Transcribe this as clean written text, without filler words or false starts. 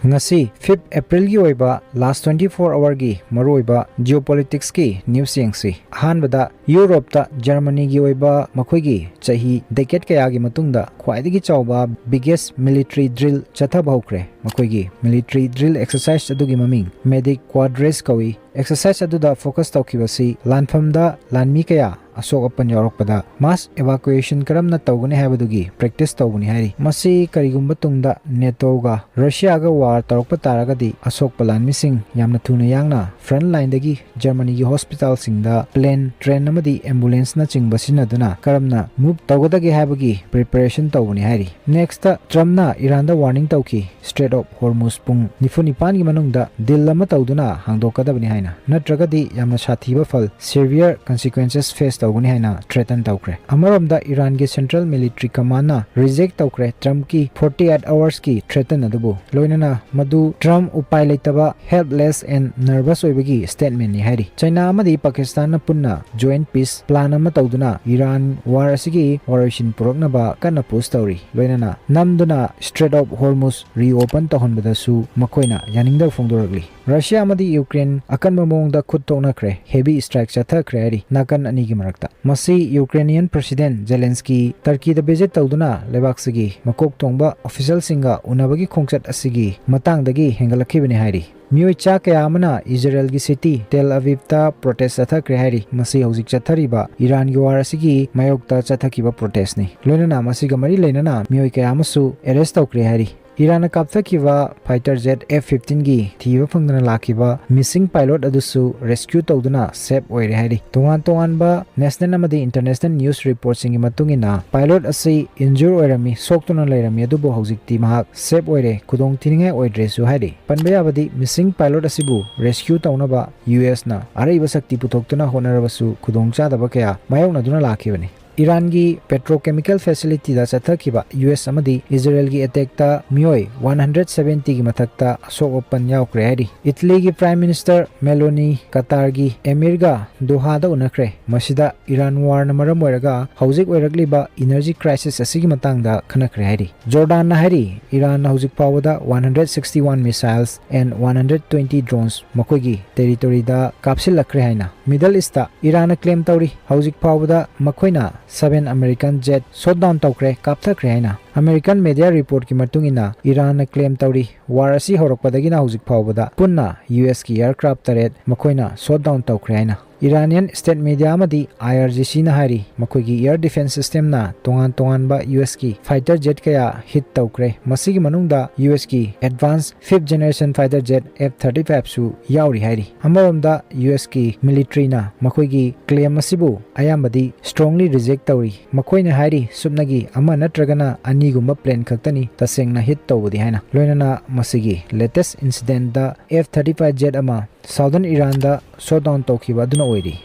Ngasi 5 April gi oiba last 24 hour gi maroiba geopolitics ki news yengsi hanbada Europe ta Germany gi oiba makhoi gi chahi decade kaya gi matungda khwaidagi chawba biggest military drill chatha bhaukre makhoi gi military drill exercise adugi maming medic quad race kawi exercise aduda focus tawkibasi lanfamda lanmi kaya asok apan yaurokpada mass evacuation karamna tawgani habadugi practice tawgani hari masi karigumba tungda NATO ga Russia ga war tarokpa taragadi asok palan mising yamna thuna yangna front line dagi Germany gi hospital singda plane train amadi ambulance na chingbasina duna karamna move tawgadagi habagi preparation tawgani hari next Trump na Iran da warning tawki Strait of Hormuz pung nifunipan gi manungda deal lama tawduna hangdokadabani haina natragadi yamna sathiba fal severe consequences face tawgani haina threaten tawkre amaromda Iran gi Central Military Command na reject tawkre Trump ki 48 hours ki threaten adubu loinana madu Trump upai leitaba helpless and nervous oibagi statement ni hari China amadi Pakistan na punna joint peace plan ama tawduna Iran war asigi operation puroknaba kana push tawri loinana namduna Strait of Hormuz reopen tahonbadasu makoina yaningda phongdoragli Russia amadi Ukraine akanba mongda khut toknakre heavy strike chathakre hari nakan ani gi marakta masi Ukrainian President Zelensky Turkey da visit tawduna lebaksigi makok tongba official singa unabagi khongchat asigi matangdagi hengalakibani hari Mioi cha kaya amana Israel gi city Tel Aviv ta protest chathakre hari masi hojik chathariba Iran gi war asigi mayokta chathakiba protest ni loinana masiga mari leinana mioi kaya amasu arrest tawkre hari Iran kapthakiba fighter jet F-15 gi thiba phangdana lakiba missing pilot adusu rescue tawduna save oire hari tongan ba national amadi international news reports ingi matungina pilot asi injure oirami soktuna leirami adubu hojikti mahak save oire kudong tiningai oidresu hari panbaya badi missing pilot asibu rescue tawnaba US na araiba sakti putoktuna honarabasu kudong chadaba kaya mayokna duna lakibani Iran gi petrochemical facility da chathakiba US amadi Israel gi attack ta mioi 170 gi mathakta asok open yaukre hari Italy gi Prime Minister Meloni Qatar gi Emir ga Doha da unakre masida Iran war na maram oiraga hojik oiragliba energy crisis asigi matangda khanakre hari Jordan na hari Iran na hojik pawada 161 missiles and 120 drones makoi gi territory da kapsilakre haina Middle East ta Iran na claim tawri hojik pawada makoina 7 American jet shot down tawkre kapthakre haina American media report ki matungina Iran na claim tawri war asi horokpadagina hojik phawbada punna US ki aircraft taret makoina shot down tawkre haina Iranian state media amadi IRGC na hari makoigi air defense system na tongan ba US ki fighter jet kaya hit tawkre masigi manungda US ki advanced 5th generation fighter jet F-35 su yauri hari amaromda US ki military na makoigi claim asibu ayambadi strongly reject tawri makoina hari subnagi ama natragana anigumba plane khaktani tasengna hit tawbudi haina loinana masigi latest incident da F-35 jet ama Southern Iran da shot down tawkiba duna oiri